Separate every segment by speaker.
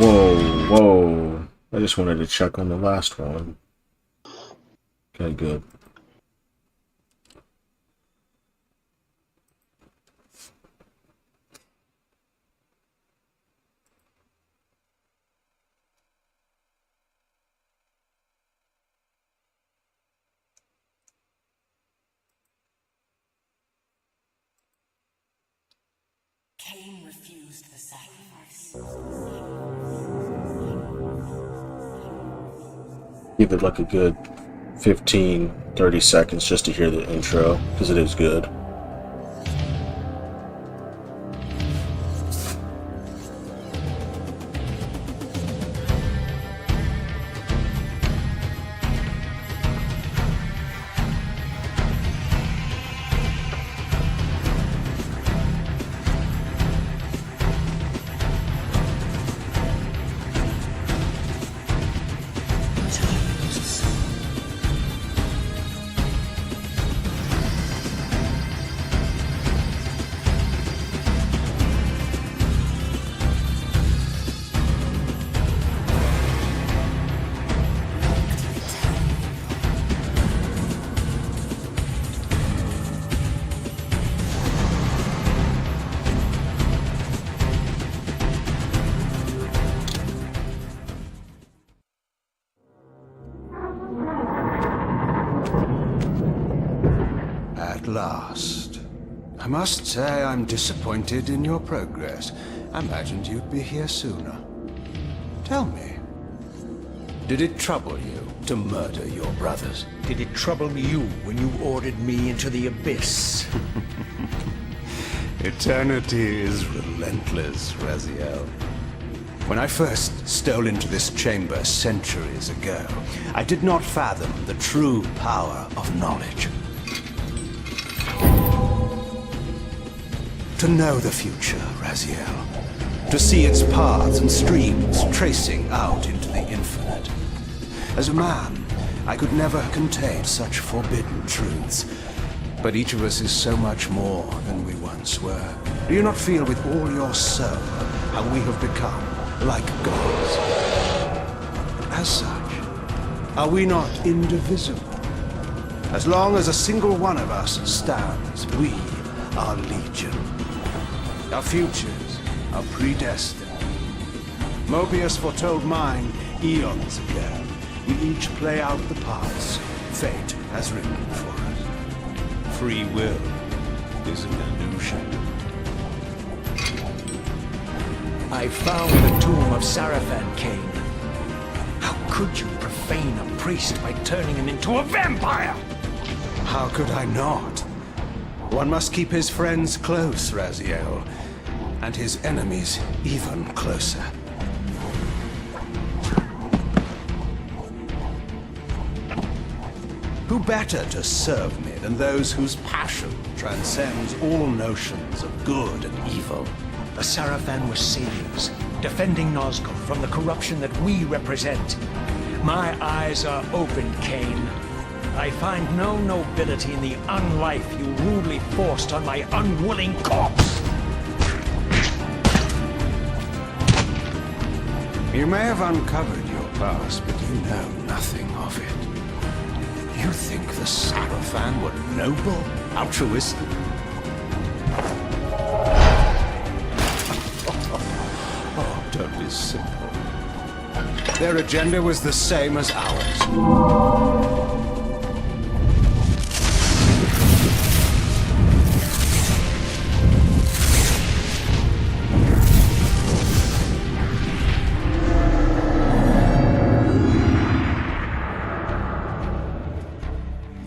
Speaker 1: Whoa, whoa. I just wanted to check on the last one. Okay, good.
Speaker 2: Kain refused the sacrifice.
Speaker 1: Give it like a good 15, 30 seconds just to hear the intro, because it is good.
Speaker 3: At last. I must say I'm disappointed in your progress. I imagined you'd be here sooner. Tell me, did it trouble you to murder your brothers?
Speaker 4: Did it trouble you when you ordered me into the abyss?
Speaker 3: Eternity is relentless, Raziel. When I first stole into this chamber centuries ago, I did not fathom the true power of knowledge. To know the future, Raziel. To see its paths and streams tracing out into the infinite. As a man, I could never contain such forbidden truths. But each of us is so much more than we once were. Do you not feel with all your soul how we have become like gods? As such, are we not indivisible? As long as a single one of us stands, we are legion. Our futures are predestined. Mobius foretold mine eons ago. We each play out the parts fate has written for us. Free will is an illusion.
Speaker 4: I found the tomb of Sarafan, Kain. How could you profane a priest by turning him into a vampire?
Speaker 3: How could I not? One must keep his friends close, Raziel, and his enemies even closer. Who better to serve me than those whose passion transcends all notions of good and evil?
Speaker 4: The Sarafan were saviors, defending Nazgûl from the corruption that we represent. My eyes are open, Kain. I find no nobility in the unlife you rudely forced on my unwilling corpse.
Speaker 3: You may have uncovered your past, but you know nothing of it. You think the Sarafan were noble, altruistic? Oh, don't be simple. Their agenda was the same as ours.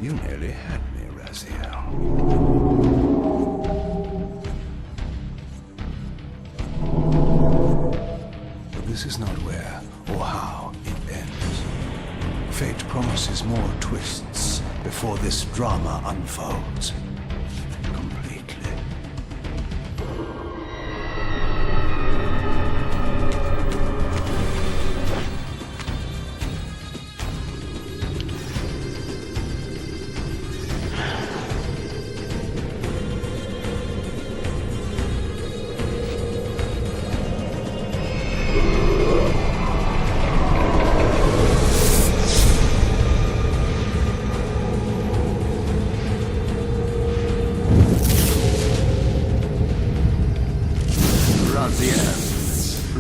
Speaker 3: You nearly had me, Raziel. But this is not where or how it ends. Fate promises more twists before this drama unfolds completely.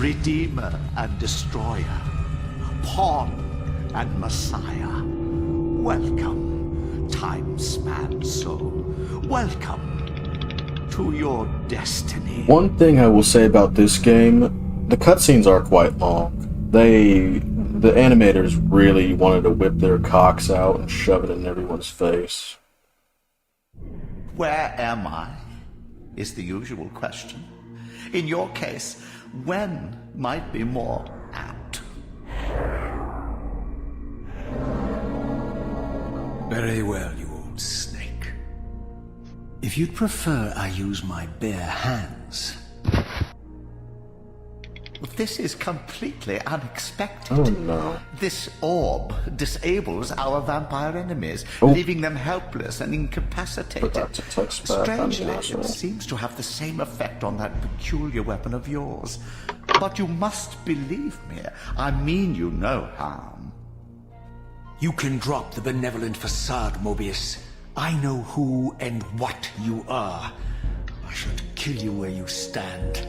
Speaker 5: Redeemer and Destroyer, Pawn and Messiah. Welcome, time-span soul. Welcome to your destiny.
Speaker 1: One thing I will say about this game, the cutscenes are quite long. The animators really wanted to whip their cocks out and shove it in everyone's face.
Speaker 5: Where am I? Is the usual question. In your case, when might be more apt.
Speaker 3: Very well, you old snake. If you'd prefer I use my bare hands...
Speaker 5: This is completely unexpected.
Speaker 1: Oh no.
Speaker 5: This orb disables our vampire enemies,
Speaker 1: Oh.
Speaker 5: leaving them helpless and incapacitated.
Speaker 1: Forgot to text back on
Speaker 5: Strangely,
Speaker 1: the
Speaker 5: it
Speaker 1: asshole.
Speaker 5: seems to have the same effect on that peculiar weapon of yours. But you must believe me. I mean you no harm.
Speaker 4: You can drop the benevolent facade, Mobius. I know who and what you are. I should kill you where you stand.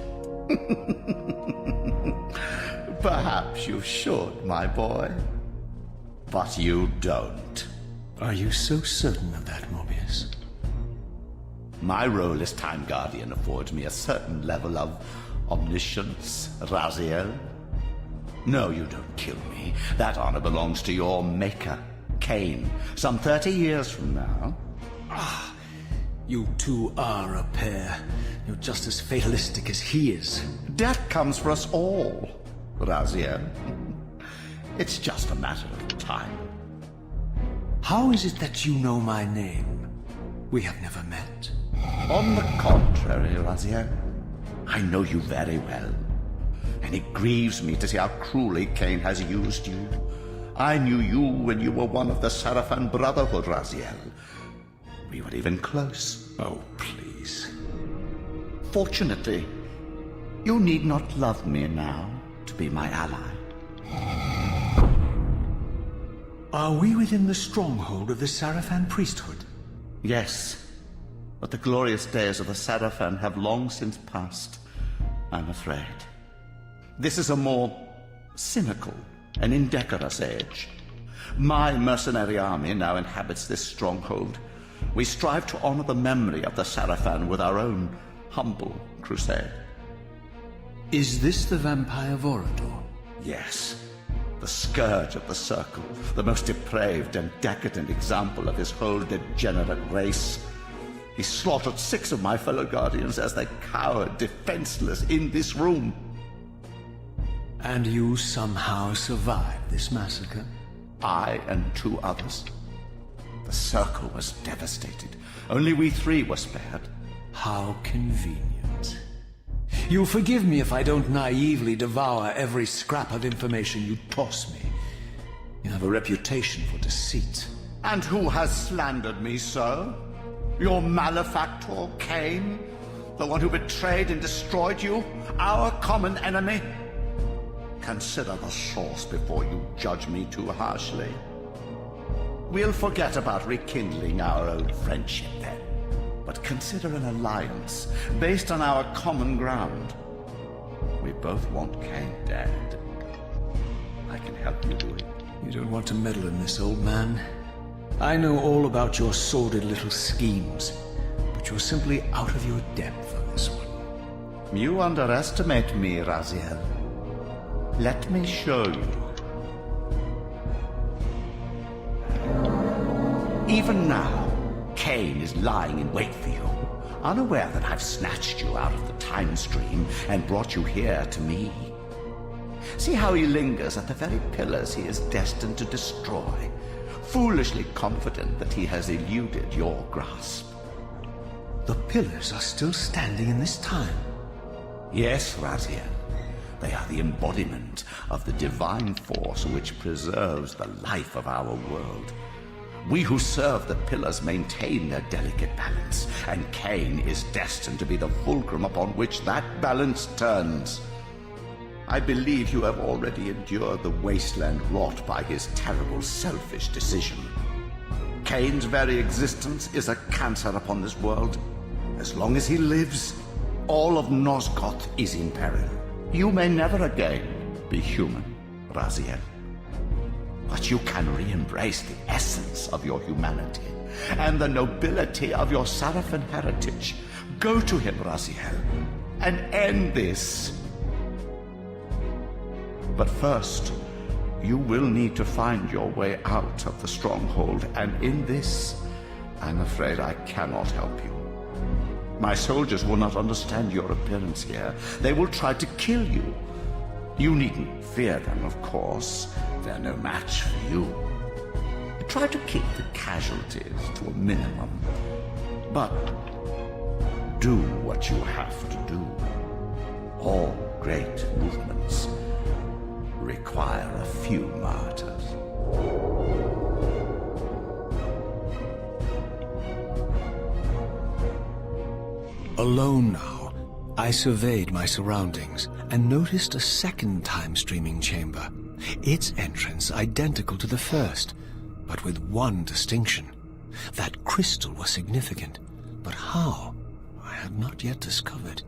Speaker 5: Perhaps you should, my boy. But you don't.
Speaker 3: Are you so certain of that, Mobius?
Speaker 5: My role as Time Guardian affords me a certain level of omniscience, Raziel. No, you don't kill me. That honor belongs to your maker, Kain, some 30 years from now.
Speaker 4: You two are a pair. You're just as fatalistic as he is.
Speaker 5: Death comes for us all, Raziel. It's just a matter of time.
Speaker 4: How is it that you know my name? We have never met.
Speaker 5: On the contrary, Raziel, I know you very well. And it grieves me to see how cruelly Kain has used you. I knew you when you were one of the Sarafan Brotherhood, Raziel. We were even close.
Speaker 4: Oh, please.
Speaker 5: Fortunately, you need not love me now to be my ally.
Speaker 4: Are we within the stronghold of the Sarafan priesthood?
Speaker 5: Yes, but the glorious days of the Sarafan have long since passed, I'm afraid. This is a more cynical and indecorous age. My mercenary army now inhabits this stronghold. We strive to honor the memory of the Sarafan with our own humble crusade.
Speaker 3: Is this the vampire Vorador?
Speaker 5: Yes, the scourge of the Circle, the most depraved and decadent example of his whole degenerate race. He slaughtered 6 of my fellow Guardians as they cowered defenseless in this room.
Speaker 3: And you somehow survived this massacre?
Speaker 5: I and 2 others. The Circle was devastated. Only we 3 were spared.
Speaker 3: How convenient. You'll forgive me if I don't naively devour every scrap of information you toss me. You have a reputation for deceit.
Speaker 5: And who has slandered me so? Your malefactor, Kain? The one who betrayed and destroyed you? Our common enemy? Consider the source before you judge me too harshly. We'll forget about rekindling our old friendship then. But consider an alliance based on our common ground. We both want Kain dead. I can help you do it.
Speaker 3: You don't want to meddle in this, old man. I know all about your sordid little schemes, but you're simply out of your depth on this one.
Speaker 5: You underestimate me, Raziel. Let me show you. Even now, Kain is lying in wait for you, unaware that I've snatched you out of the time stream and brought you here to me. See how he lingers at the very pillars he is destined to destroy, foolishly confident that he has eluded your grasp.
Speaker 3: The pillars are still standing in this time.
Speaker 5: Yes, Raziel. They are the embodiment of the divine force which preserves the life of our world. We who serve the pillars maintain their delicate balance, and Kain is destined to be the fulcrum upon which that balance turns. I believe you have already endured the wasteland wrought by his terrible selfish decision. Kain's very existence is a cancer upon this world. As long as he lives, all of Nosgoth is in peril. You may never again be human, Raziel. But you can re-embrace the essence of your humanity and the nobility of your Sarafan heritage. Go to him, Raziel, and end this. But first, you will need to find your way out of the stronghold, and in this, I'm afraid I cannot help you. My soldiers will not understand your appearance here. They will try to kill you. You needn't fear them, of course. They're no match for you. Try to keep the casualties to a minimum. But do what you have to do. All great movements require a few martyrs.
Speaker 3: Alone now, I surveyed my surroundings and noticed a second time-streaming chamber. Its entrance identical to the first, but with one distinction. That crystal was significant, but how, I had not yet discovered.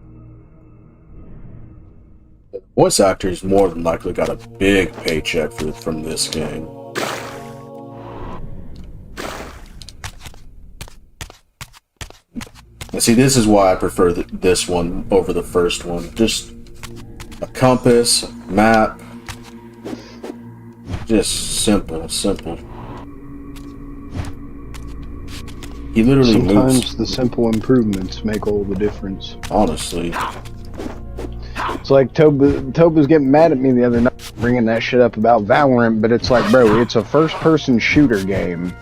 Speaker 1: Voice actors more than likely got a big paycheck from this game. And see, this is why I prefer this one over the first one. Just a compass, map, just simple. He literally
Speaker 6: Sometimes
Speaker 1: moves.
Speaker 6: the simple improvements make all the difference.
Speaker 1: Honestly.
Speaker 6: It's like Toba's getting mad at me the other night bringing that shit up about Valorant, but it's like, bro, it's a first-person shooter game.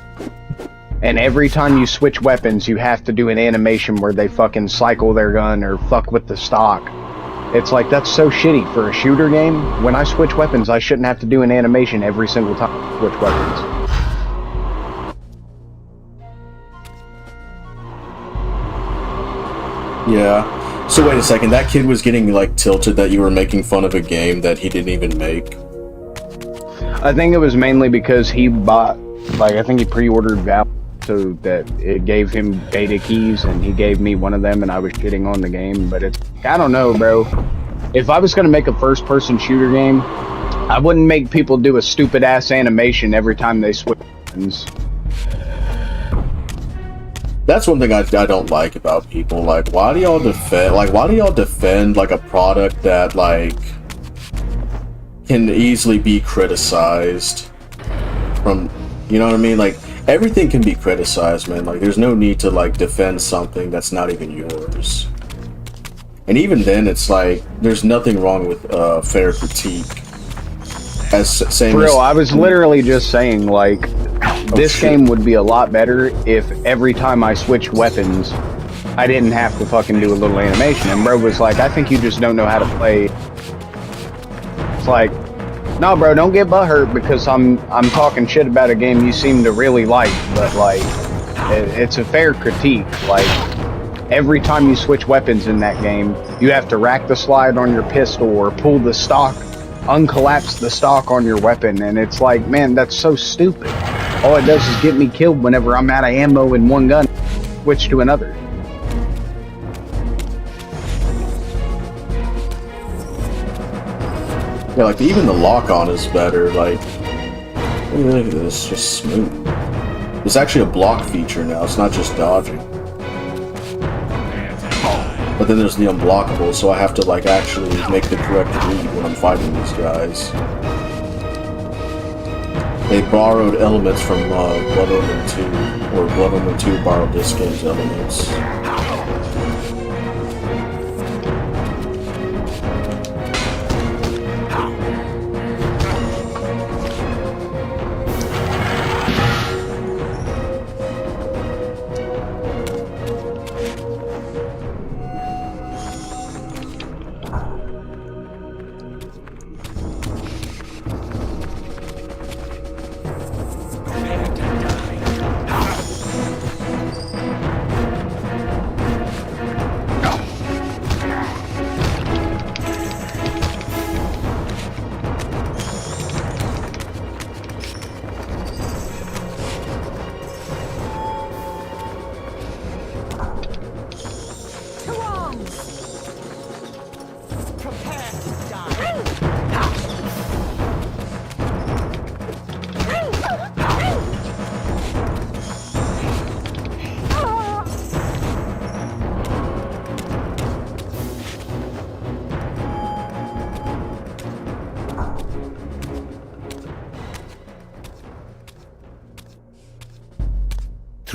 Speaker 6: And every time you switch weapons, you have to do an animation where they fucking cycle their gun or fuck with the stock. It's like, that's so shitty for a shooter game. When I switch weapons, I shouldn't have to do an animation every single time I switch weapons.
Speaker 1: Yeah. So wait a second, that kid was getting like tilted that you were making fun of a game that he didn't even make?
Speaker 6: I think it was mainly because he bought, like, I think he pre-ordered Valorant so that it gave him beta keys, and he gave me one of them, and I was shitting on the game. But it's, I don't know, bro. If I was gonna make a first-person shooter game, I wouldn't make people do a stupid-ass animation every time they switch weapons.
Speaker 1: That's one thing I don't like about people. Like, why do y'all defend like a product that like can easily be criticized from, you know what I mean? Like, everything can be criticized, man. Like, there's no need to like defend something that's not even yours. And even then, it's like there's nothing wrong with fair critique.
Speaker 6: Bro, I was literally just saying, like, this game would be a lot better if every time I switched weapons, I didn't have to fucking do a little animation. And bro was like, I think you just don't know how to play. It's like, no, bro, don't get butthurt because I'm talking shit about a game you seem to really like. But like, it's a fair critique. Like, every time you switch weapons in that game, you have to rack the slide on your pistol or pull the stock, uncollapse the stock on your weapon, and it's like, man, that's so stupid. All it does is get me killed whenever I'm out of ammo in one gun, switch to another.
Speaker 1: Yeah, like even the lock-on is better. Like, look at this, just smooth. It's actually a block feature now. It's not just dodging. But then there's the unblockable, so I have to like actually make the correct read when I'm fighting these guys. They borrowed elements from Blood Omen 2, or Blood Omen 2 borrowed this game's elements.
Speaker 2: Prepare to die.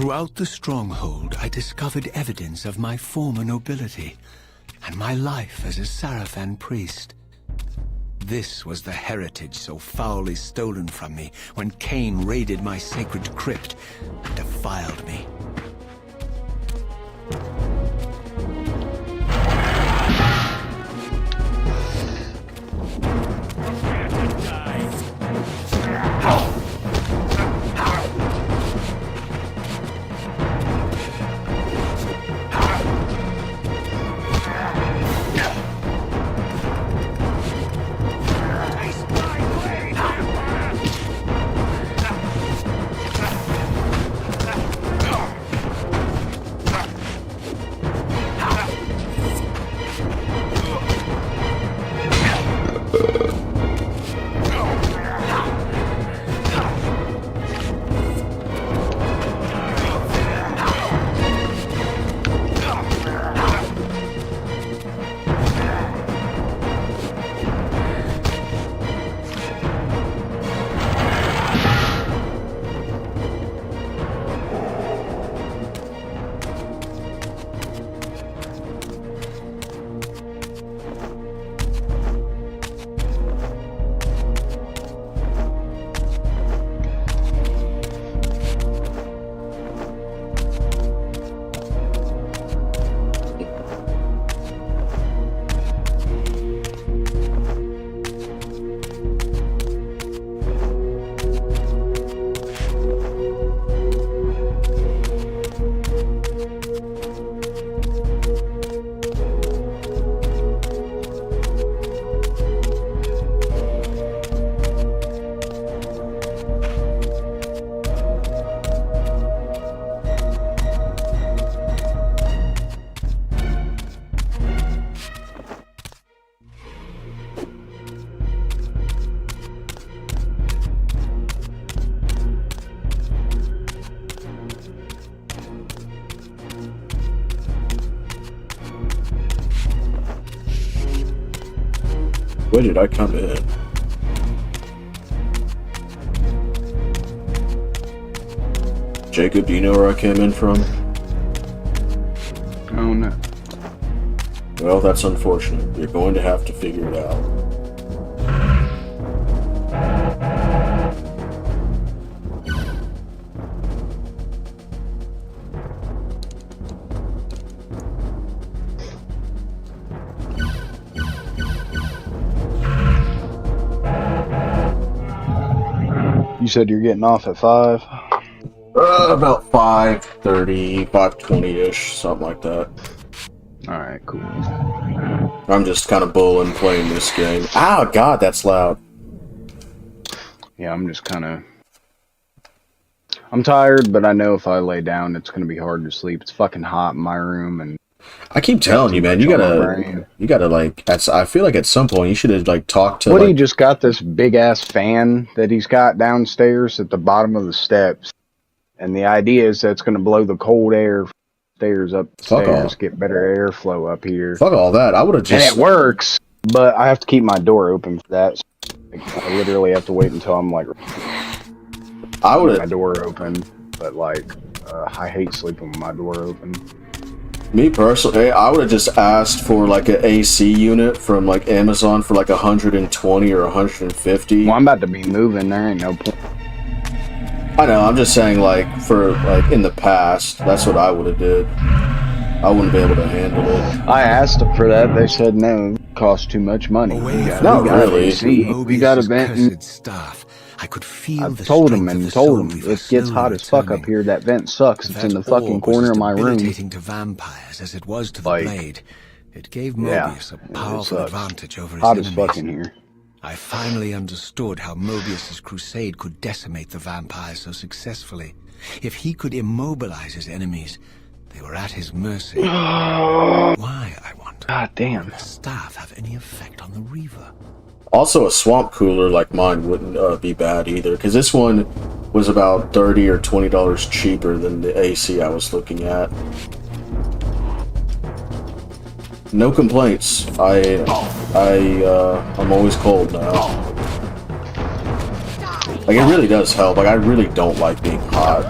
Speaker 7: Throughout the stronghold, I discovered evidence of my former nobility and my life as a Sarafan priest. This was the heritage so foully stolen from me when Kain raided my sacred crypt and defiled me.
Speaker 1: Where did I come in? Jacob, do you know where I came in from?
Speaker 6: Oh no.
Speaker 1: Well, that's unfortunate. You're going to have to figure it out.
Speaker 6: You said you're getting off at 5?
Speaker 1: About 5:30, 5:20-ish, something like that.
Speaker 6: Alright, cool.
Speaker 1: I'm just kind of bulling playing this game. Oh god, that's loud.
Speaker 6: Yeah, I'm just kind of... I'm tired, but I know if I lay down, it's going to be hard to sleep. It's fucking hot in my room, and...
Speaker 1: I keep telling you, man, you gotta like, I feel like at some point you should have like talked to.
Speaker 6: Woody just got this big ass fan that he's got downstairs at the bottom of the steps, and the idea is that's going to blow the cold air stairs upstairs, get better airflow up here.
Speaker 1: Fuck all that. I would have just.
Speaker 6: And it works, but I have to keep my door open for that. So I literally have to wait until I'm like.
Speaker 1: I would have
Speaker 6: my door open, but like I hate sleeping with my door open.
Speaker 1: Me personally, I would have just asked for like an AC unit from like Amazon for like 120 or 150.
Speaker 6: Well, I'm about to be moving. There ain't no point.
Speaker 1: I know. I'm just saying, like for like in the past, that's what I would have did. I wouldn't be able to handle it.
Speaker 6: I asked them for that. They said no, it costs too much money.
Speaker 1: Not really.
Speaker 6: We got a vent.
Speaker 7: Staff. I could feel
Speaker 6: I've told them it gets hot as fuck up here. That vent sucks. It's in the fucking corner of my room.
Speaker 7: To vampires as it was to the blade, it gave Mobius a powerful advantage over his enemies.
Speaker 6: Hot as fuck in here.
Speaker 7: I finally understood how Mobius's crusade could decimate the vampires so successfully. If he could immobilize his enemies, they were at his mercy. Why, I wonder?
Speaker 6: God damn.
Speaker 7: Would the staff have any effect on the Reaver?
Speaker 1: Also, a swamp cooler like mine wouldn't be bad either, because this one was about $30 or $20 cheaper than the AC I was looking at. No complaints. I'm always cold now. Like, it really does help. Like, I really don't like being hot.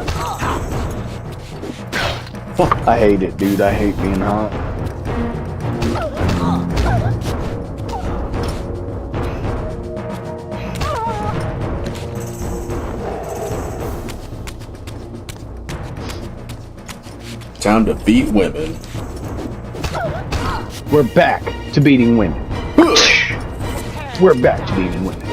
Speaker 6: I hate it, dude. I hate being hot.
Speaker 1: Time to beat women.
Speaker 6: We're back to beating women. We're back to beating women.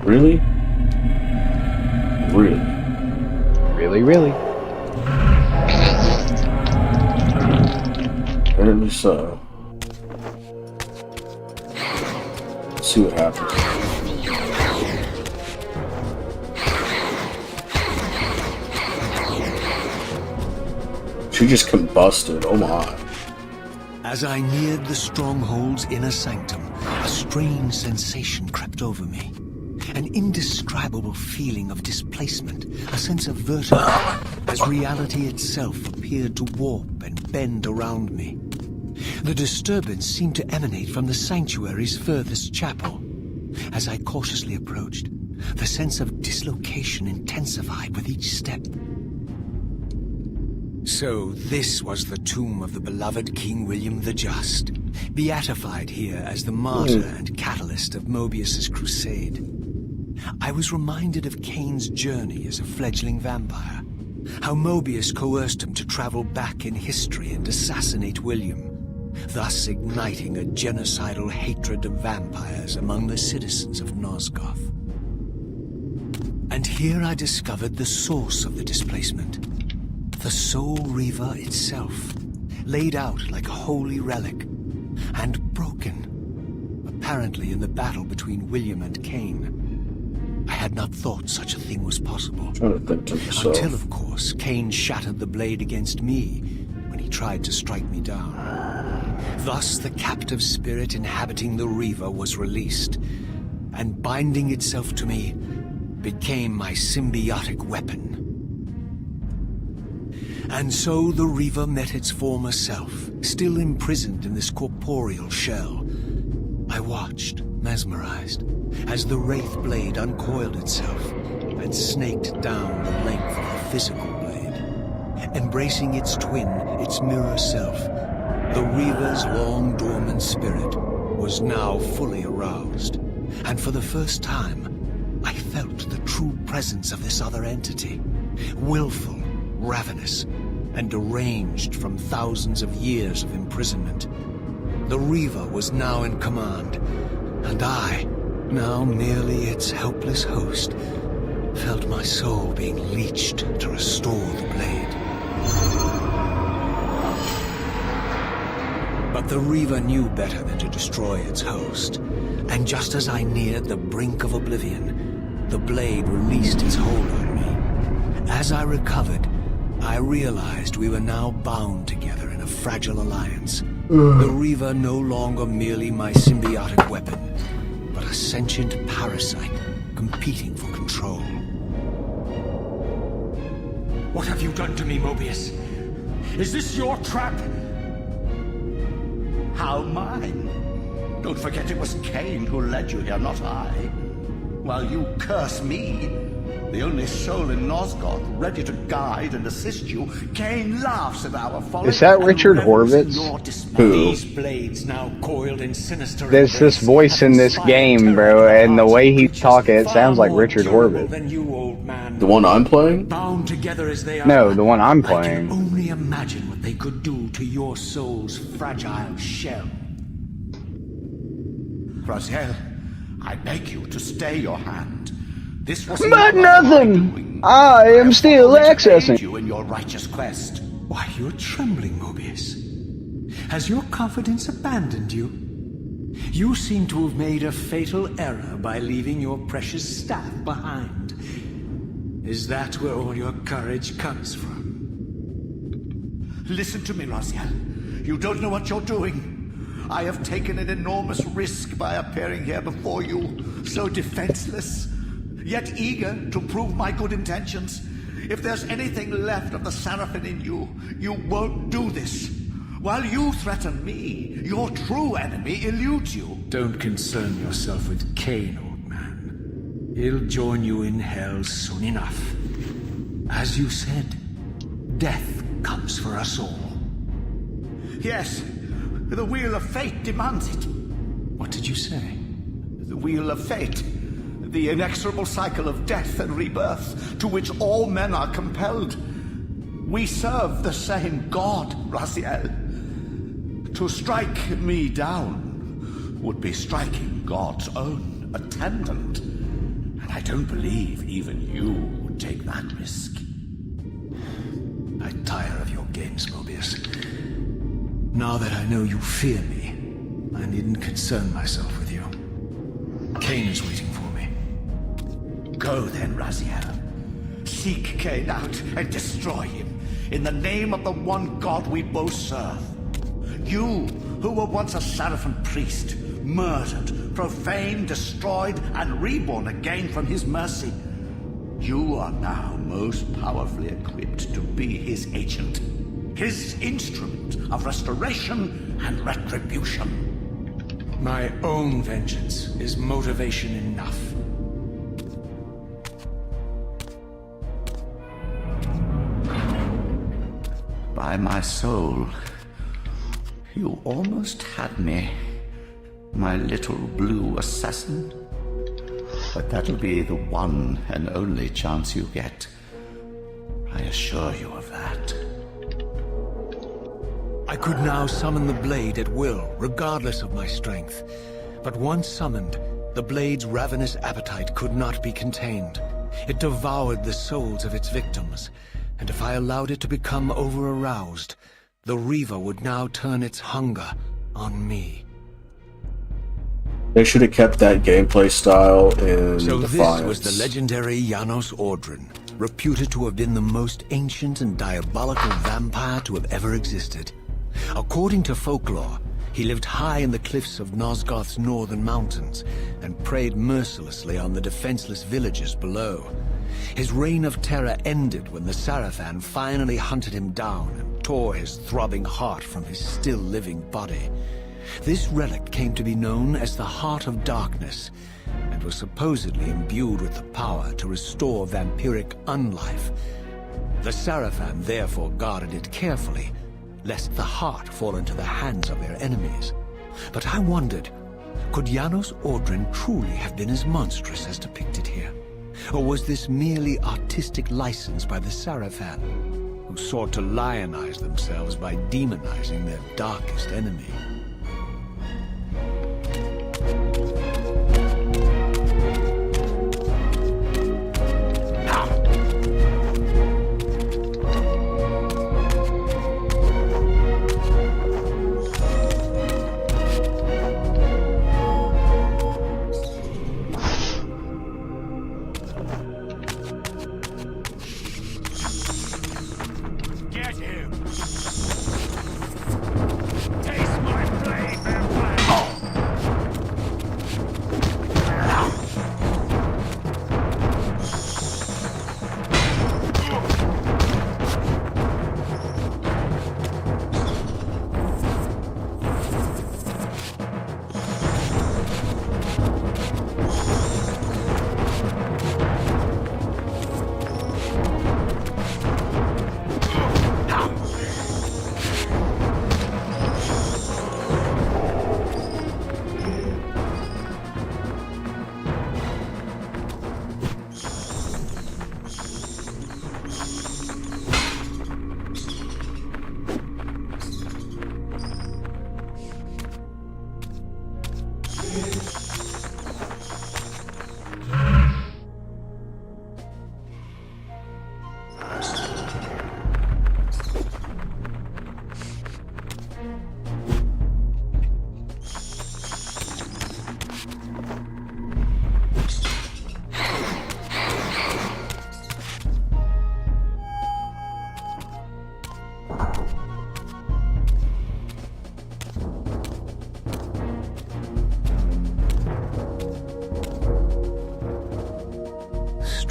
Speaker 1: Really? Really?
Speaker 6: Really, really.
Speaker 1: Apparently so. Let's see what happens. She just combusted, oh my.
Speaker 7: As I neared the stronghold's inner sanctum, a strange sensation crept over me. An indescribable feeling of displacement, a sense of vertigo, as reality itself appeared to warp and bend around me. The disturbance seemed to emanate from the sanctuary's furthest chapel. As I cautiously approached, the sense of dislocation intensified with each step. So this was the tomb of the beloved King William the Just, beatified here as the martyr and catalyst of Mobius's crusade. I was reminded of Kain's journey as a fledgling vampire, how Mobius coerced him to travel back in history and assassinate William, thus igniting a genocidal hatred of vampires among the citizens of Nosgoth. And here I discovered the source of the displacement. The Soul Reaver itself, laid out like a holy relic, and broken, apparently in the battle between William and Kain. I had not thought such a thing was possible.
Speaker 1: Trying to think to myself.
Speaker 7: Until, of course, Kain shattered the blade against me when he tried to strike me down. Thus, the captive spirit inhabiting the Reaver was released, and binding itself to me became my symbiotic weapon. And so the Reaver met its former self, still imprisoned in this corporeal shell. I watched, mesmerized, as the Wraith blade uncoiled itself and snaked down the length of the physical blade. Embracing its twin, its mirror self, the Reaver's long-dormant spirit was now fully aroused. And for the first time, I felt the true presence of this other entity, willful, ravenous, and deranged from thousands of years of imprisonment. The Reaver was now in command, and I, now merely its helpless host, felt my soul being leeched to restore the blade. But the Reaver knew better than to destroy its host, and just as I neared the brink of oblivion, the blade released its hold on me. As I recovered, I realized we were now bound together in a fragile alliance. The Reaver no longer merely my symbiotic weapon, but a sentient parasite competing for control.
Speaker 4: What have you done to me, Mobius? Is this your trap?
Speaker 5: How mine? Don't forget it was Kain who led you here, not I. While you curse me, the only soul in Nosgoth ready to guide and assist you, Kain laughs at our folly.
Speaker 6: Is that Richard Horvitz?
Speaker 1: Who?
Speaker 4: These blades now coiled in sinister
Speaker 6: There's this
Speaker 4: embrace
Speaker 6: voice in this game, bro, and the way he's talking, it sounds like Richard Horvitz.
Speaker 4: Than you, old man.
Speaker 1: The one I'm playing?
Speaker 4: Bound together as they are.
Speaker 6: No, the one I'm
Speaker 4: I
Speaker 6: playing.
Speaker 4: can only imagine what they could do to your soul's fragile shell.
Speaker 5: Raziel, I beg you to stay your hand. This was
Speaker 6: But
Speaker 5: never my
Speaker 6: nothing!
Speaker 5: doing.
Speaker 6: I am still
Speaker 5: have fallen to aid
Speaker 6: accessing.
Speaker 5: you in your righteous quest.
Speaker 4: Why, you're trembling, Mobius. Has your confidence abandoned you? You seem to have made a fatal error by leaving your precious staff behind. Is that where all your courage comes from?
Speaker 5: Listen to me, Raziel. You don't know what you're doing. I have taken an enormous risk by appearing here before you, so defenseless, yet eager to prove my good intentions. If there's anything left of the Seraphim in you, you won't do this. While you threaten me, your true enemy eludes you.
Speaker 4: Don't concern yourself with Kain, old man. He'll join you in hell soon enough. As you said, death comes for us all.
Speaker 5: Yes, the Wheel of Fate demands it.
Speaker 4: What did you say?
Speaker 5: The Wheel of Fate. The inexorable cycle of death and rebirth to which all men are compelled. We serve the same God, Raziel. To strike me down would be striking God's own attendant. And I don't believe even you would take that risk.
Speaker 4: I tire of your games, Mobius. Now that I know you fear me, I needn't concern myself with you. Kain is waiting for me.
Speaker 5: Go then, Raziel. Seek Kain out and destroy him in the name of the one God we both serve. You, who were once a Seraphim priest, murdered, profaned, destroyed, and reborn again from his mercy. You are now most powerfully equipped to be his agent, his instrument of restoration and retribution.
Speaker 4: My own vengeance is motivation enough.
Speaker 5: By my soul, you almost had me, my little blue assassin. But that'll be the one and only chance you get. I assure you of that.
Speaker 4: I could now summon the blade at will, regardless of my strength. But once summoned, the blade's ravenous appetite could not be contained. It devoured the souls of its victims, and if I allowed it to become over-aroused, the Reaver would now turn its hunger on me.
Speaker 1: They should have kept that gameplay style in
Speaker 4: So
Speaker 1: Defiance.
Speaker 4: this was the legendary Janos Ordrin, reputed to have been the most ancient and diabolical vampire to have ever existed. According to folklore, he lived high in the cliffs of Nosgoth's northern mountains and preyed mercilessly on the defenseless villagers below. His reign of terror ended when the Seraphim finally hunted him down and tore his throbbing heart from his still-living body. This relic came to be known as the Heart of Darkness, and was supposedly imbued with the power to restore vampiric unlife. The Seraphim therefore guarded it carefully, lest the heart fall into the hands of their enemies. But I wondered, could Janos Ordrin truly have been as monstrous as depicted here? Or was this merely artistic license by the Seraphim, who sought to lionize themselves by demonizing their darkest enemy? Get him! Taste my blade, vampire!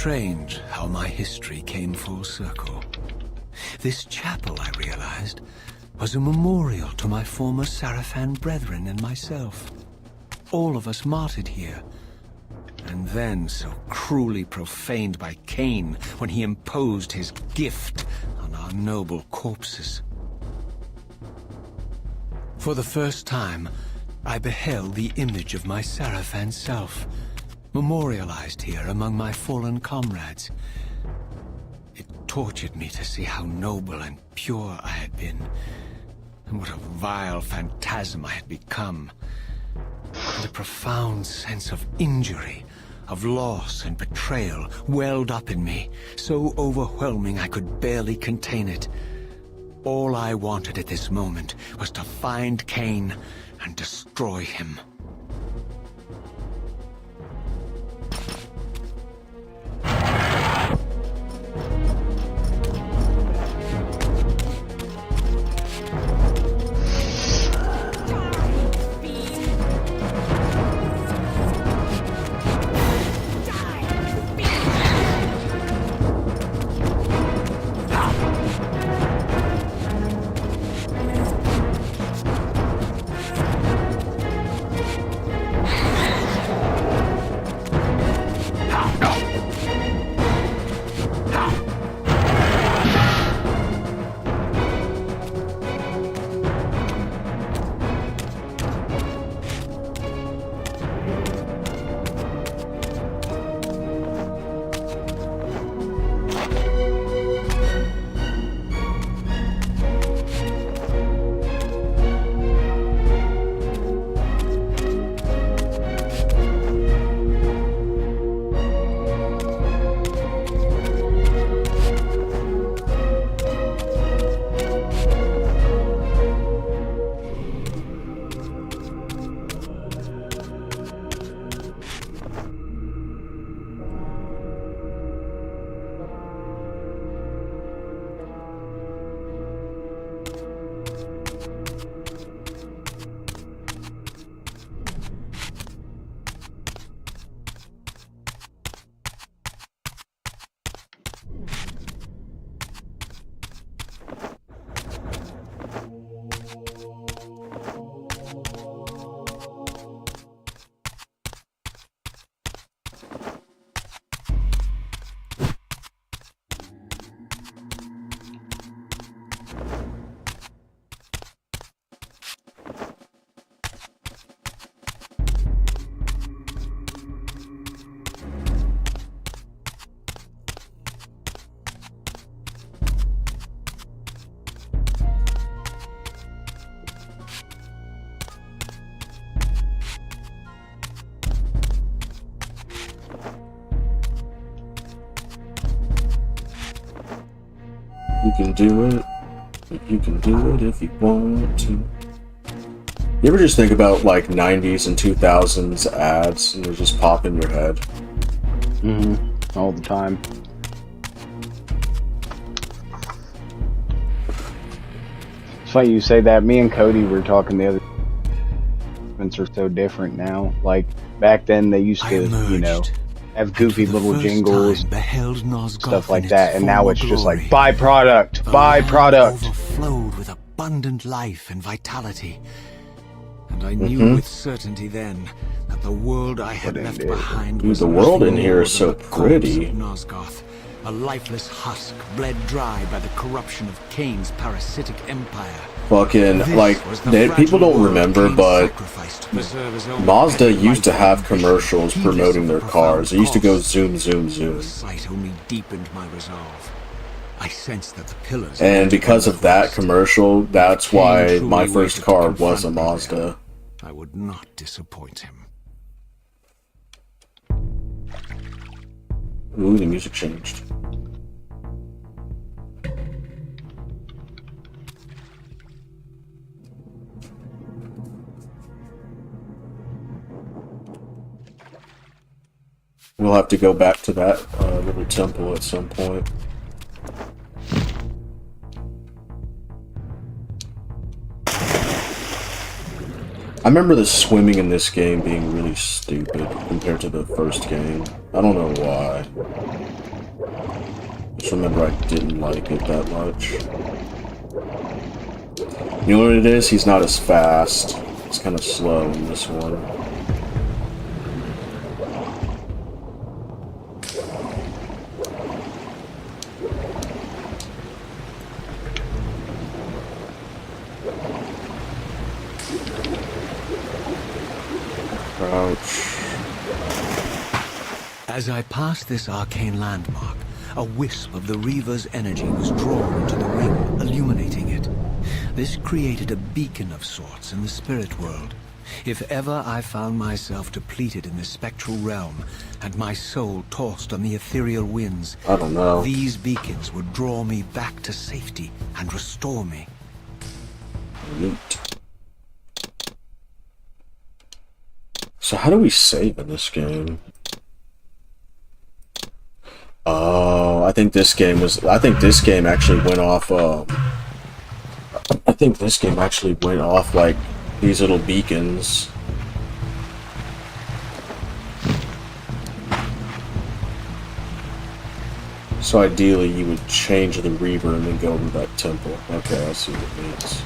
Speaker 7: strange how my history came full circle. This chapel, I realized, was a memorial to my former Sarafan brethren and myself. All of us martyred here, and then so cruelly profaned by Kain when he imposed his gift on our noble corpses. For the first time, I beheld the image of my Sarafan self, memorialized here among my fallen comrades. It tortured me to see how noble and pure I had been, and what a vile phantasm I had become. And a profound sense of injury, of loss and betrayal welled up in me, so overwhelming I could barely contain it. All I wanted at this moment was to find Kain and destroy him.
Speaker 1: You can do it. You can do it if you want to. You ever just think about like 90s and 2000s ads and they just pop in your head?
Speaker 6: Mm-hmm. All the time. It's funny you say that. Me and Cody were talking the other. Are so different now. Like back then, they used to, you know, have goofy little jingles, stuff like that, and now it's just like buy product, buy product.
Speaker 7: Overflowed with abundant life and vitality, and I knew with certainty then that the world I had left behind was
Speaker 1: the world in here is so pretty.
Speaker 7: Nosgoth, a lifeless husk bled dry by the corruption of Kain's parasitic empire.
Speaker 1: Fucking, like, people don't remember, but Mazda used to have commercials promoting their cars. It used to go zoom, zoom, zoom.
Speaker 7: The sight only deepened my resolve. I sensed that the pillars.
Speaker 1: And because of that commercial, that's why my first car was a Mazda.
Speaker 7: I would not disappoint him.
Speaker 1: Ooh, the music changed. We'll have to go back to that little temple at some point. I remember the swimming in this game being really stupid compared to the first game. I don't know why. I just remember I didn't like it that much. You know what it is? He's not as fast. It's kind of slow in this one.
Speaker 7: As I passed this arcane landmark, a wisp of the Reaver's energy was drawn into the ring, illuminating it. This created a beacon of sorts in the spirit world. If ever I found myself depleted in the spectral realm, and my soul tossed on the ethereal winds,
Speaker 1: I don't know.
Speaker 7: These beacons would draw me back to safety and restore me.
Speaker 1: Neat. So how do we save in this game? Oh, I think this game actually went off, I think this game actually went off, like, these little beacons. So ideally, you would change the Reaver and then go to that temple. Okay, I see what it means.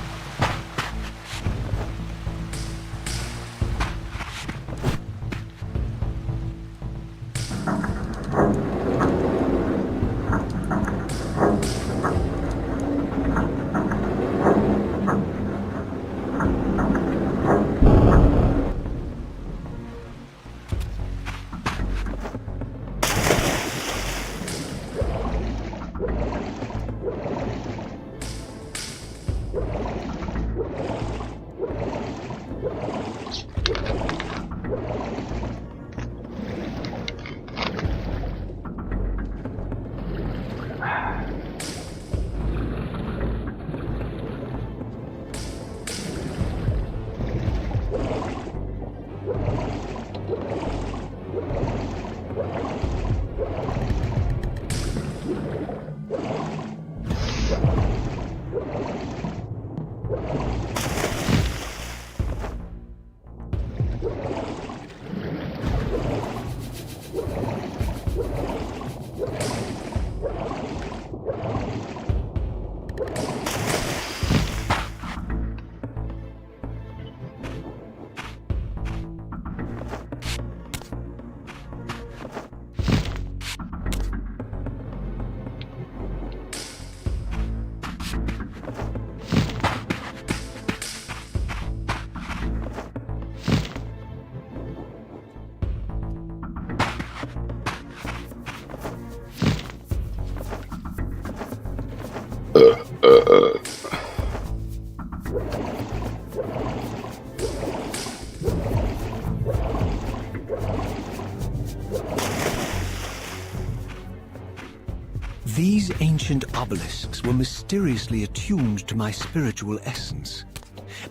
Speaker 7: These ancient obelisks were mysteriously attuned to my spiritual essence.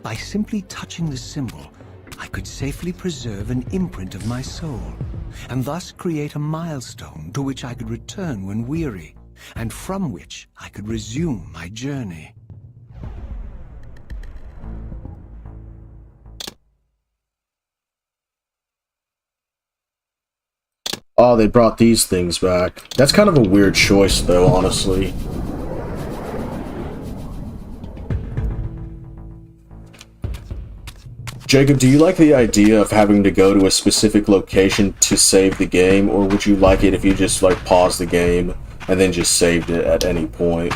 Speaker 7: By simply touching the symbol, I could safely preserve an imprint of my soul, and thus create a milestone to which I could return when weary, and from which I could resume my journey.
Speaker 1: Oh, they brought these things back. That's kind of a weird choice, though, honestly. Jacob, do you like the idea of having to go to a specific location to save the game, or would you like it if you just, like, paused the game and then just saved it at any point?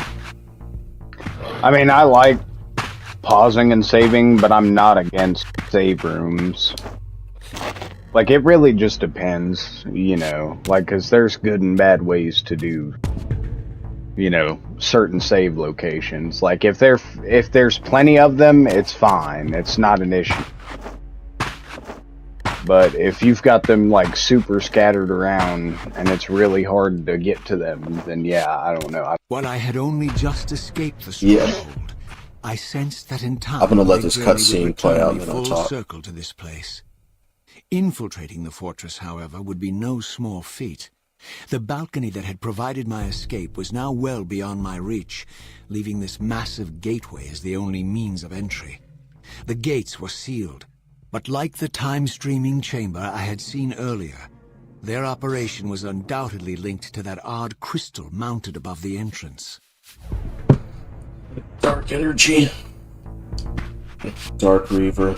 Speaker 6: I mean, I like pausing and saving, but I'm not against save rooms. Like, it really just depends, you know, like, because there's good and bad ways to do, you know, certain save locations. Like, if there's plenty of them, it's fine. It's not an issue. But if you've got them, like, super scattered around and it's really hard to get to them, then yeah, I don't know.
Speaker 7: While I had only just escaped the stronghold, I sensed that in time
Speaker 1: I'm gonna let
Speaker 7: my
Speaker 1: this
Speaker 7: journey would
Speaker 1: cutscene play out
Speaker 7: return me
Speaker 1: and then I'll
Speaker 7: full
Speaker 1: talk.
Speaker 7: circle to this place. Infiltrating the fortress, however, would be no small feat. The balcony that had provided my escape was now well beyond my reach, leaving this massive gateway as the only means of entry. The gates were sealed, But like the time-streaming chamber I had seen earlier, their operation was undoubtedly linked to that odd crystal mounted above the entrance.
Speaker 1: Dark energy. Dark Reaver.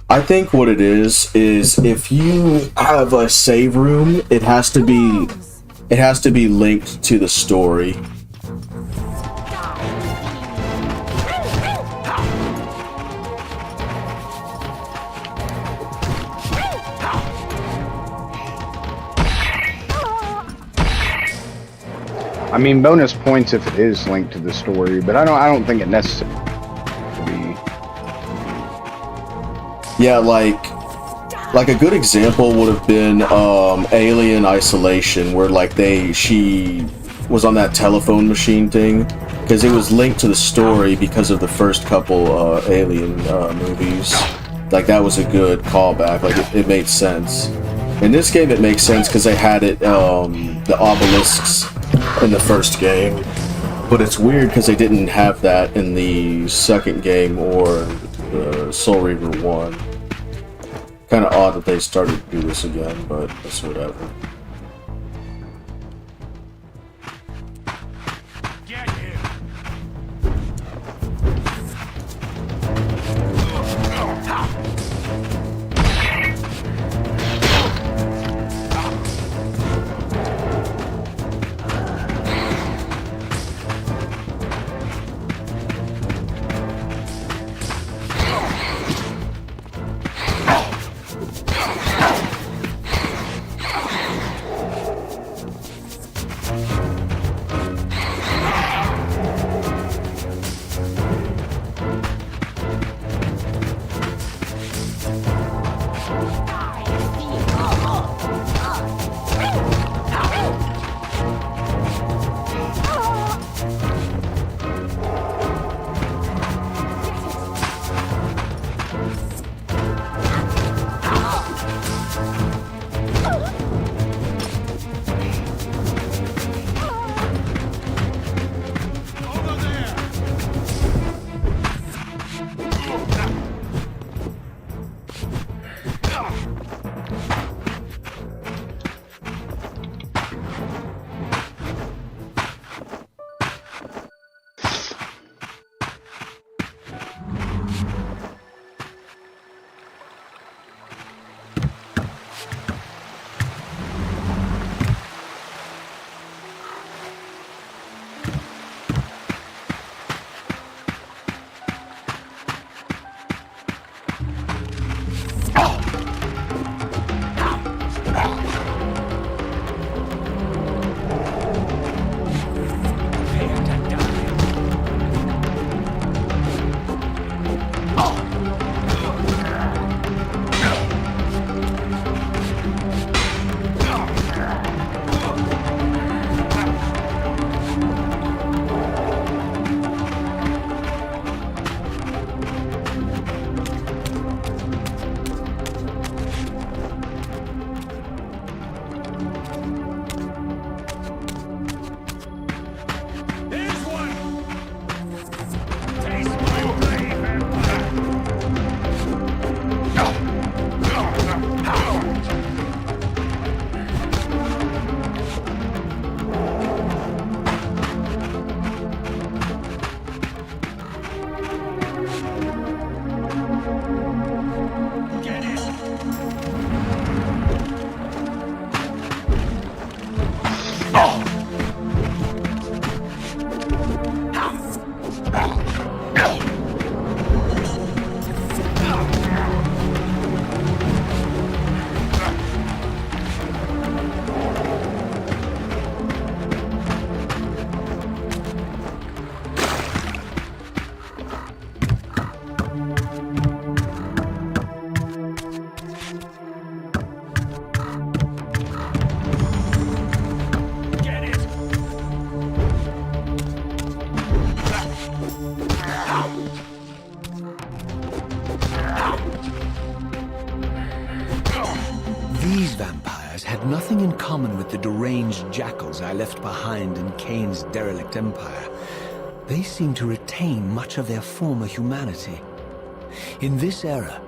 Speaker 1: I think what it is if you have a save room, it has to be linked to the story.
Speaker 6: I mean, bonus points if it is linked to the story, but I don't think it necessarily to be.
Speaker 1: Yeah, like a good example would have been Alien Isolation, where like she was on that telephone machine thing, because it was linked to the story because of the first couple Alien movies. Like that was a good callback. Like it made sense. In this game, it makes sense because they had it the obelisks in the first game, but it's weird because they didn't have that in the second game or Soul Reaver 1. Kind of odd that they started to do this again, but it's whatever.
Speaker 4: Get here.
Speaker 7: These vampires had nothing in common with the deranged jackals I left behind in Kain's derelict empire. They seemed to retain much of their former humanity. In this era,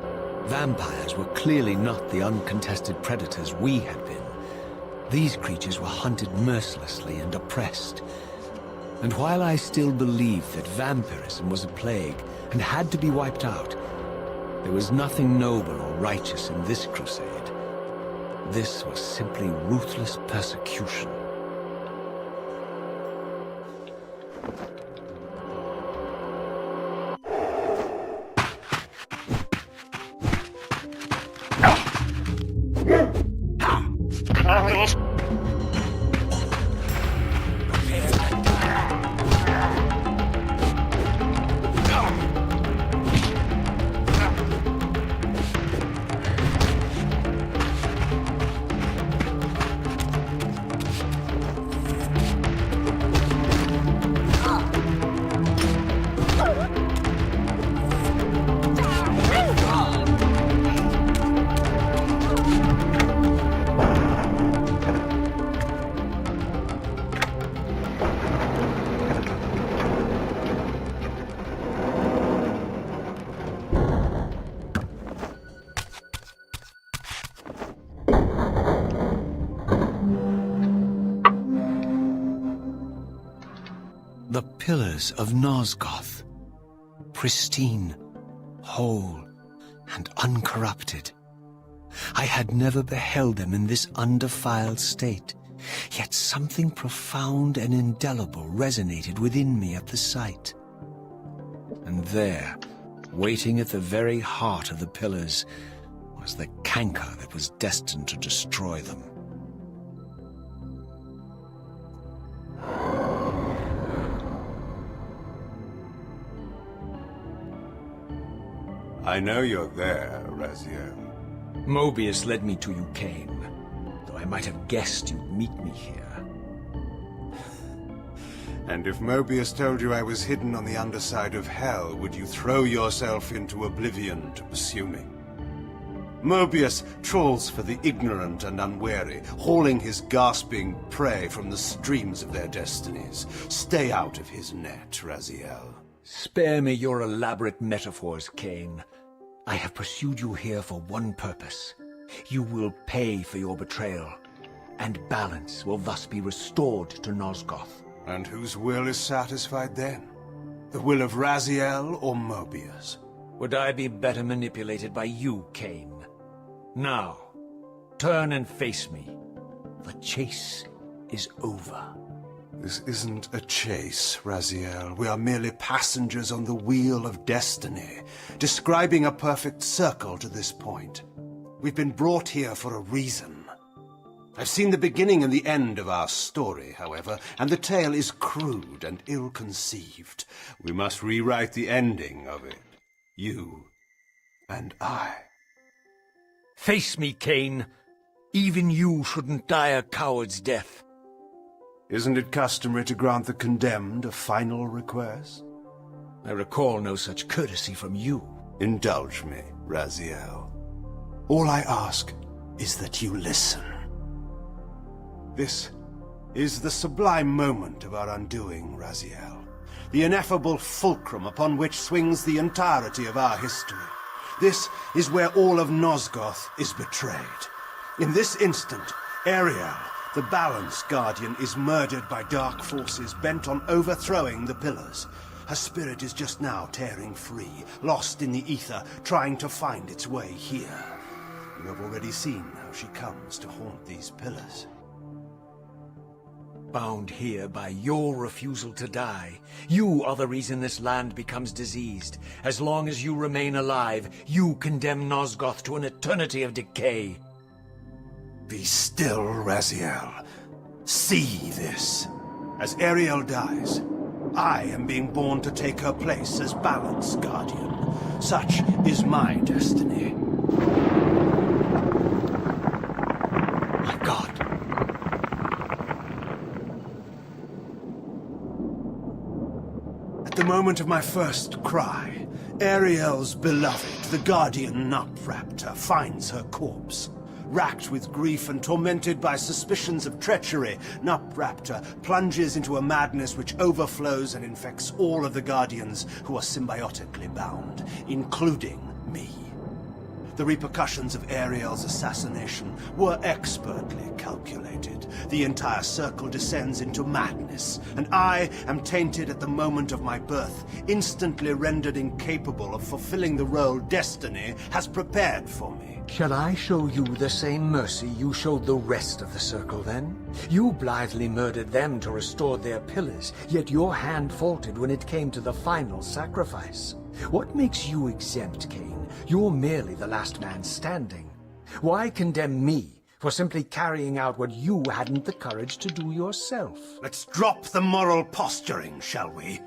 Speaker 7: vampires were clearly not the uncontested predators we had been. These creatures were hunted mercilessly and oppressed. And while I still believed that vampirism was a plague and had to be wiped out, there was nothing noble or righteous in this crusade. This was simply ruthless persecution. The pillars of Nosgoth, pristine, whole, and uncorrupted. I had never beheld them in this undefiled state, yet something profound and indelible resonated within me at the sight. And there, waiting at the very heart of the pillars, was the canker that was destined to destroy them.
Speaker 3: I know you're there, Raziel.
Speaker 4: Mobius led me to you, Kain. Though I might have guessed you'd meet me here.
Speaker 3: And if Mobius told you I was hidden on the underside of hell, would you throw yourself into oblivion to pursue me? Mobius trawls for the ignorant and unwary, hauling his gasping prey from the streams of their destinies. Stay out of his net, Raziel.
Speaker 4: Spare me your elaborate metaphors, Kain. I have pursued you here for one purpose. You will pay for your betrayal, and balance will thus be restored to Nosgoth.
Speaker 3: And whose will is satisfied then? The will of Raziel or Mobius?
Speaker 4: Would I be better manipulated by you, Kain? Now, turn and face me. The chase is over.
Speaker 3: This isn't a chase, Raziel. We are merely passengers on the wheel of destiny, describing a perfect circle to this point. We've been brought here for a reason. I've seen the beginning and the end of our story, however, and the tale is crude and ill-conceived. We must rewrite the ending of it. You and I.
Speaker 4: Face me, Kain. Even you shouldn't die a coward's death.
Speaker 3: Isn't it customary to grant the condemned a final request?
Speaker 4: I recall no such courtesy from you.
Speaker 3: Indulge me, Raziel. All I ask is that you listen. This is the sublime moment of our undoing, Raziel. The ineffable fulcrum upon which swings the entirety of our history. This is where all of Nosgoth is betrayed. In this instant, Ariel, the Balance Guardian, is murdered by dark forces bent on overthrowing the pillars. Her spirit is just now tearing free, lost in the ether, trying to find its way here. You have already seen how she comes to haunt these pillars.
Speaker 4: Bound here by your refusal to die. You are the reason this land becomes diseased. As long as you remain alive, you condemn Nosgoth to an eternity of decay.
Speaker 3: Be still, Raziel. See this. As Ariel dies, I am being born to take her place as Balance Guardian. Such is my destiny.
Speaker 4: My God.
Speaker 3: At the moment of my first cry, Ariel's beloved, the Guardian Nut Raptor, finds her corpse. Racked with grief and tormented by suspicions of treachery, Nup Raptor plunges into a madness which overflows and infects all of the Guardians who are symbiotically bound, including me. The repercussions of Ariel's assassination were expertly calculated. The entire circle descends into madness, and I am tainted at the moment of my birth, instantly rendered incapable of fulfilling the role destiny has prepared for me.
Speaker 4: Shall I show you the same mercy you showed the rest of the Circle, then? You blithely murdered them to restore their pillars, yet your hand faltered when it came to the final sacrifice. What makes you exempt, Kain? You're merely the last man standing. Why condemn me for simply carrying out what you hadn't the courage to do yourself?
Speaker 3: Let's drop the moral posturing, shall we?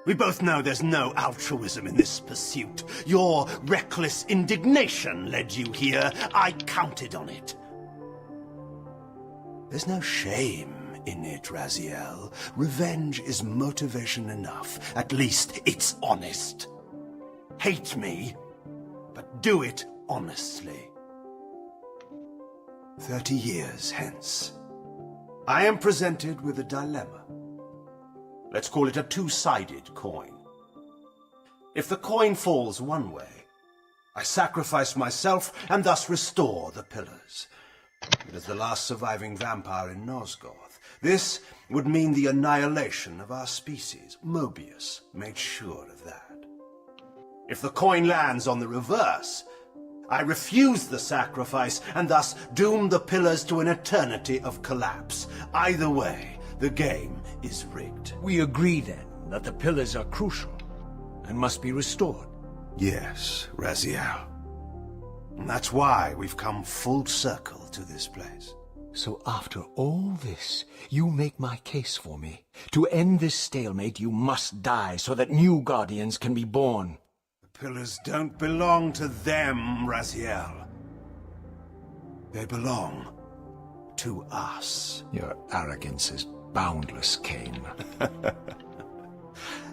Speaker 3: We both know there's no altruism in this pursuit. Your reckless indignation led you here. I counted on it. There's no shame in it, Raziel. Revenge is motivation enough. At least it's honest. Hate me, but do it honestly. 30 years hence, I am presented with a dilemma. Let's call it a two-sided coin. If the coin falls one way, I sacrifice myself and thus restore the pillars. But as the last surviving vampire in Nosgoth, this would mean the annihilation of our species. Mobius made sure of that. If the coin lands on the reverse, I refuse the sacrifice and thus doom the pillars to an eternity of collapse. Either way, the game is rigged.
Speaker 4: We agree, then, that the pillars are crucial and must be restored.
Speaker 3: Yes, Raziel. And that's why we've come full circle to this place.
Speaker 4: So after all this, you make my case for me. To end this stalemate, you must die so that new Guardians can be born.
Speaker 3: The pillars don't belong to them, Raziel. They belong to us.
Speaker 4: Your arrogance is boundless, Kain.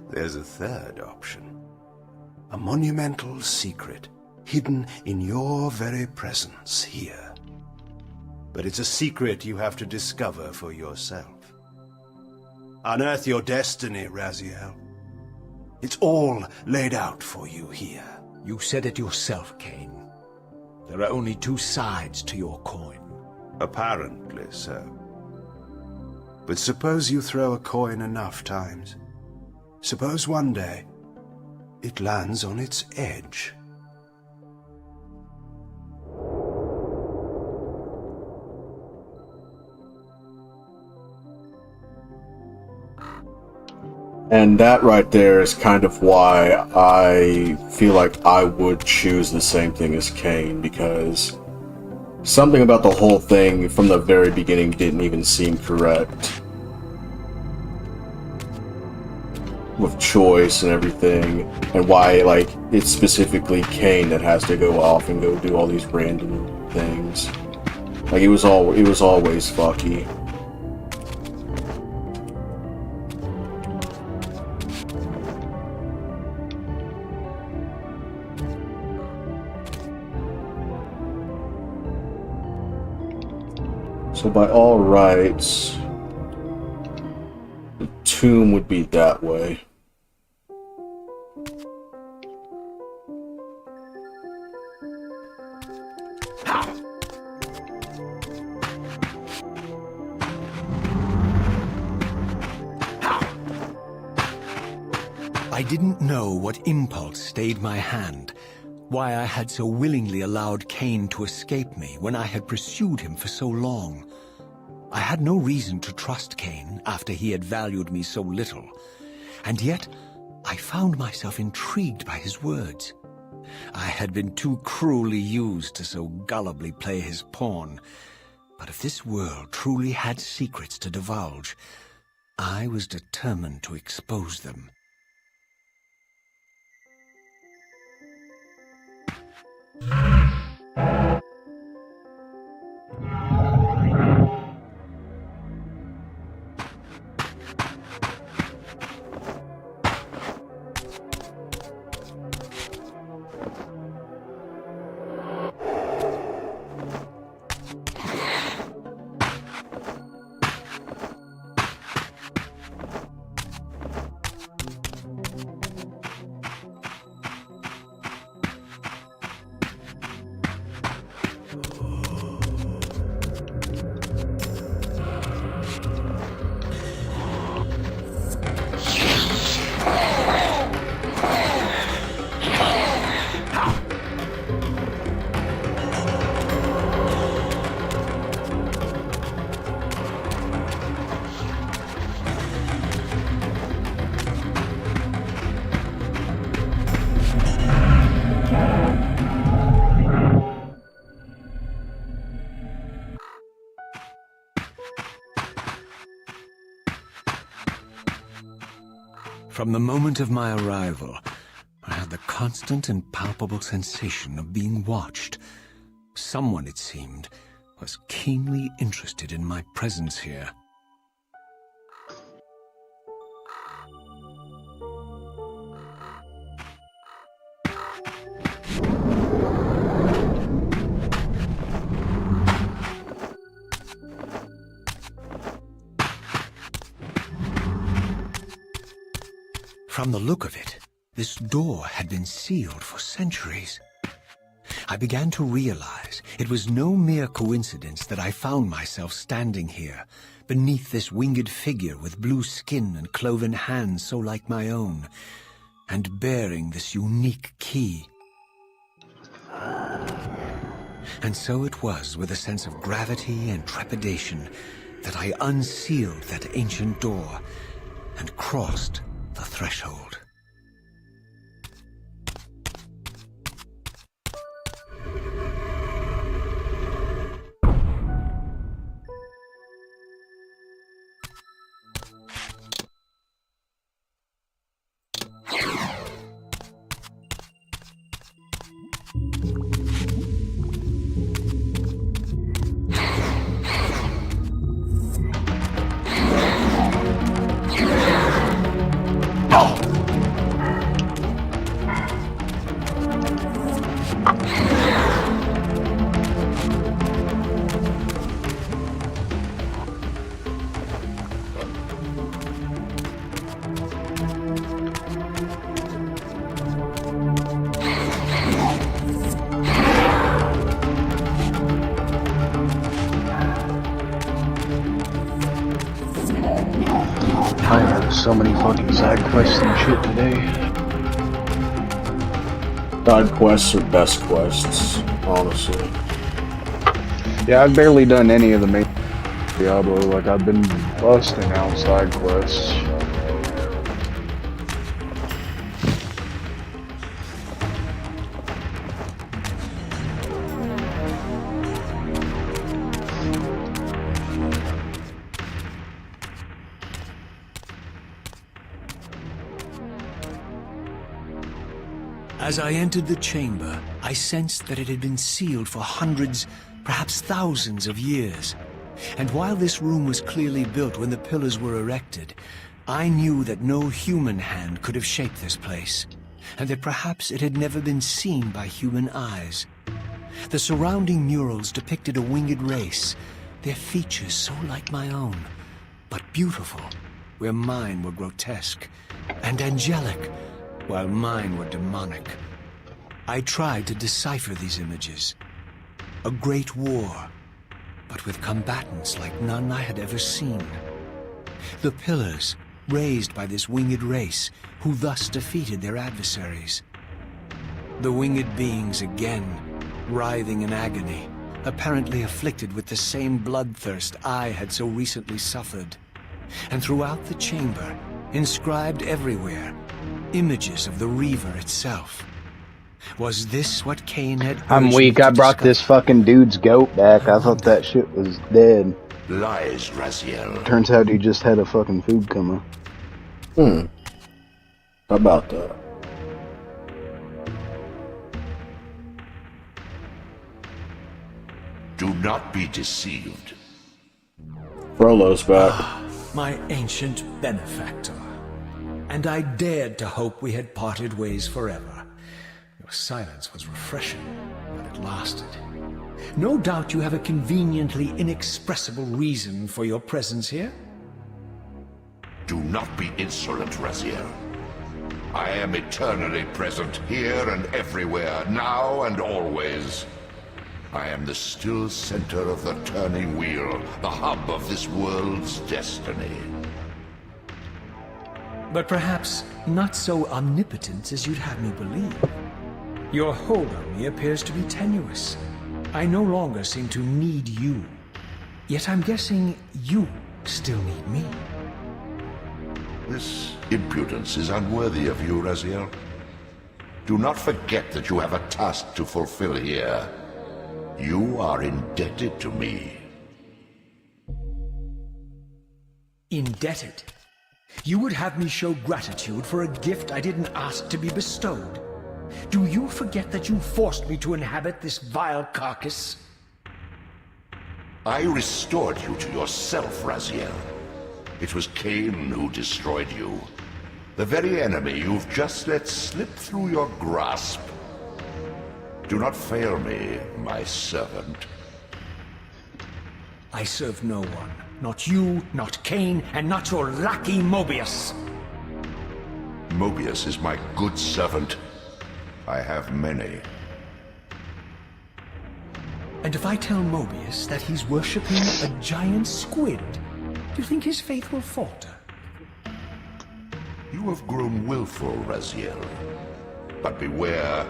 Speaker 3: There's a third option. A monumental secret, hidden in your very presence here. But it's a secret you have to discover for yourself. Unearth your destiny, Raziel. It's all laid out for you here.
Speaker 4: You said it yourself, Kain. There are only two sides to your coin.
Speaker 3: Apparently so. But suppose you throw a coin enough times. Suppose one day it lands on its edge.
Speaker 1: And that right there is kind of why I feel like I would choose the same thing as Kain, because something about the whole thing from the very beginning didn't even seem correct. With choice and everything, and why, like, it's specifically Kain that has to go off and go do all these random things. Like, it was always fucky. So by all rights, the tomb would be that way.
Speaker 7: I didn't know what impulse stayed my hand, why I had so willingly allowed Kain to escape me when I had pursued him for so long. I had no reason to trust Kain after he had valued me so little, and yet I found myself intrigued by his words. I had been too cruelly used to so gullibly play his pawn, but if this world truly had secrets to divulge, I was determined to expose them. From the moment of my arrival, I had the constant and palpable sensation of being watched. Someone, it seemed, was keenly interested in my presence here. From the look of it, this door had been sealed for centuries. I began to realize it was no mere coincidence that I found myself standing here, beneath this winged figure with blue skin and cloven hands so like my own, and bearing this unique key. And so it was with a sense of gravity and trepidation that I unsealed that ancient door and crossed the threshold.
Speaker 6: I have so many fucking side quests and shit today.
Speaker 1: Side quests are best quests, honestly.
Speaker 6: Yeah, I've barely done any of the main Diablo. Like, I've been busting out side quests.
Speaker 7: As I entered the chamber, I sensed that it had been sealed for hundreds, perhaps thousands of years. And while this room was clearly built when the pillars were erected, I knew that no human hand could have shaped this place, and that perhaps it had never been seen by human eyes. The surrounding murals depicted a winged race, their features so like my own, but beautiful, where mine were grotesque, and angelic, while mine were demonic. I tried to decipher these images. A great war, but with combatants like none I had ever seen. The pillars, raised by this winged race, who thus defeated their adversaries. The winged beings again, writhing in agony, apparently afflicted with the same bloodthirst I had so recently suffered. And throughout the chamber, inscribed everywhere, images of the Reaver itself. Was this what Kain had
Speaker 6: I'm
Speaker 7: urged
Speaker 6: weak.
Speaker 7: me to
Speaker 6: I brought
Speaker 7: discover?
Speaker 6: this fucking dude's goat back. I thought that shit was dead.
Speaker 3: Lies, Raziel.
Speaker 6: Turns out he just had a fucking food coma.
Speaker 1: How about that?
Speaker 3: Do not be deceived.
Speaker 1: Frollo's back.
Speaker 4: My ancient benefactor. And I dared to hope we had parted ways forever. Your silence was refreshing, but it lasted. No doubt you have a conveniently inexpressible reason for your presence here.
Speaker 3: Do not be insolent, Raziel. I am eternally present here and everywhere, now and always. I am the still center of the turning wheel, the hub of this world's destiny.
Speaker 4: But perhaps not so omnipotent as you'd have me believe. Your hold on me appears to be tenuous. I no longer seem to need you. Yet I'm guessing you still need me.
Speaker 3: This impudence is unworthy of you, Raziel. Do not forget that you have a task to fulfill here. You are indebted to me.
Speaker 4: Indebted? You would have me show gratitude for a gift I didn't ask to be bestowed. Do you forget that you forced me to inhabit this vile carcass?
Speaker 8: I restored you to yourself, Raziel. It was Kain who destroyed you. The very enemy you've just let slip through your grasp. Do not fail me, my servant.
Speaker 4: I serve no one. Not you, not Kain, and not your lackey Mobius.
Speaker 8: Mobius is my good servant. I have many.
Speaker 4: And if I tell Mobius that he's worshipping a giant squid, do you think his faith will falter?
Speaker 8: You have grown willful, Raziel. But beware.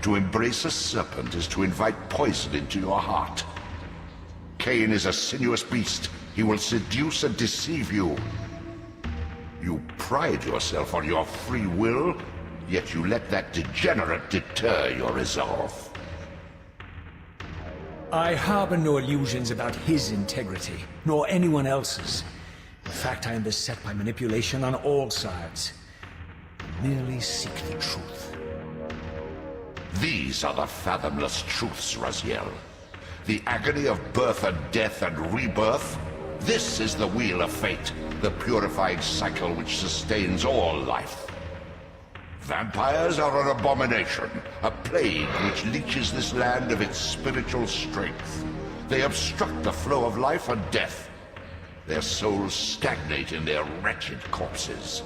Speaker 8: To embrace a serpent is to invite poison into your heart. Kain is a sinuous beast. He will seduce and deceive you. You pride yourself on your free will, yet you let that degenerate deter your resolve.
Speaker 4: I harbor no illusions about his integrity, nor anyone else's. In fact, I am beset by manipulation on all sides. I merely seek the truth.
Speaker 8: These are the fathomless truths, Raziel. The agony of birth and death and rebirth. This is the wheel of fate, the purifying cycle which sustains all life. Vampires are an abomination, a plague which leeches this land of its spiritual strength. They obstruct the flow of life and death. Their souls stagnate in their wretched corpses.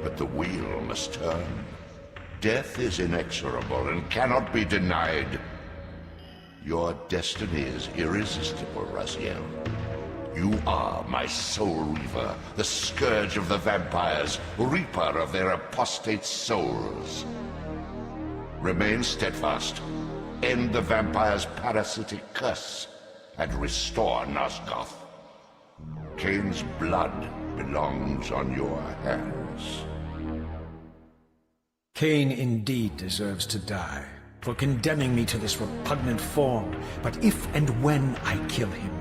Speaker 8: But the wheel must turn. Death is inexorable and cannot be denied. Your destiny is irresistible, Raziel. You are my soul Reaver, the scourge of the vampires, reaper of their apostate souls. Remain steadfast, end the vampire's parasitic curse, and restore Nosgoth. Kain's blood belongs on your hands.
Speaker 4: Kain indeed deserves to die for condemning me to this repugnant form, but if and when I kill him,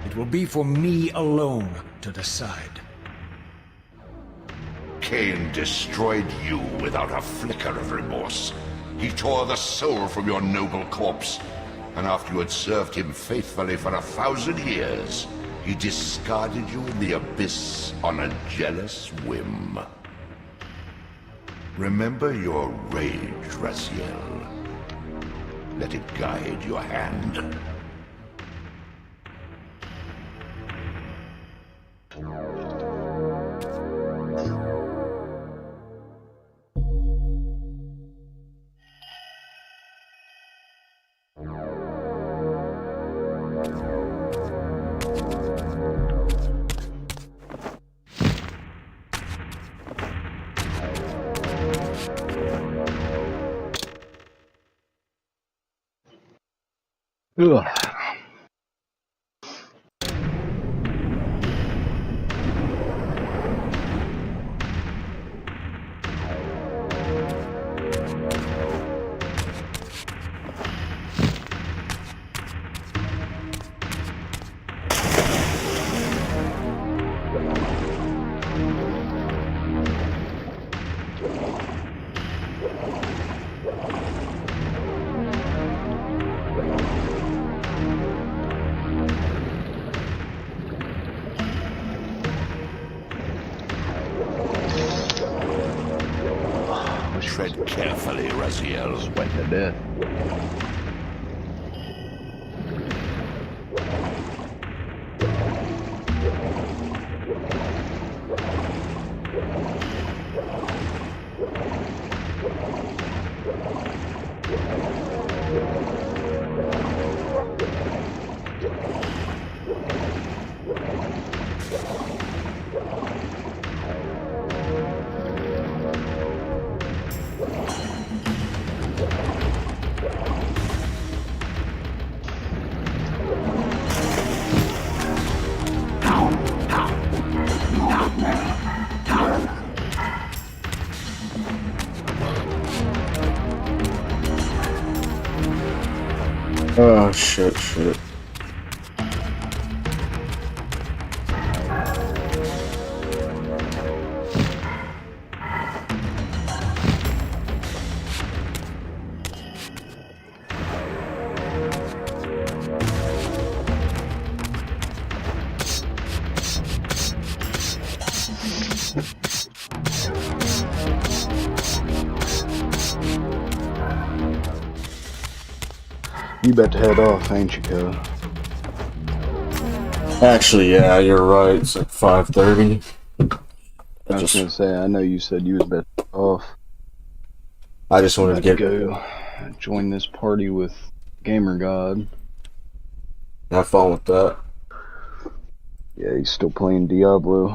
Speaker 4: it will be for me alone to decide.
Speaker 8: Kain destroyed you without a flicker of remorse. He tore the soul from your noble corpse, and after you had served him faithfully for 1,000 years, he discarded you in the abyss on a jealous whim. Remember your rage, Raziel. Let it guide your hand.
Speaker 6: Ugh.
Speaker 8: Tread carefully, Raziel.
Speaker 6: Sweating to death.
Speaker 1: Oh, shit.
Speaker 6: You about to head off, ain't you, cuz?
Speaker 1: Actually, yeah, you're right. It's like 5:30.
Speaker 6: I was gonna say, I know you said you was about to head off.
Speaker 1: I just wanted to get
Speaker 6: go join this party with Gamer God.
Speaker 1: have fun with that.
Speaker 6: Yeah, he's still playing Diablo.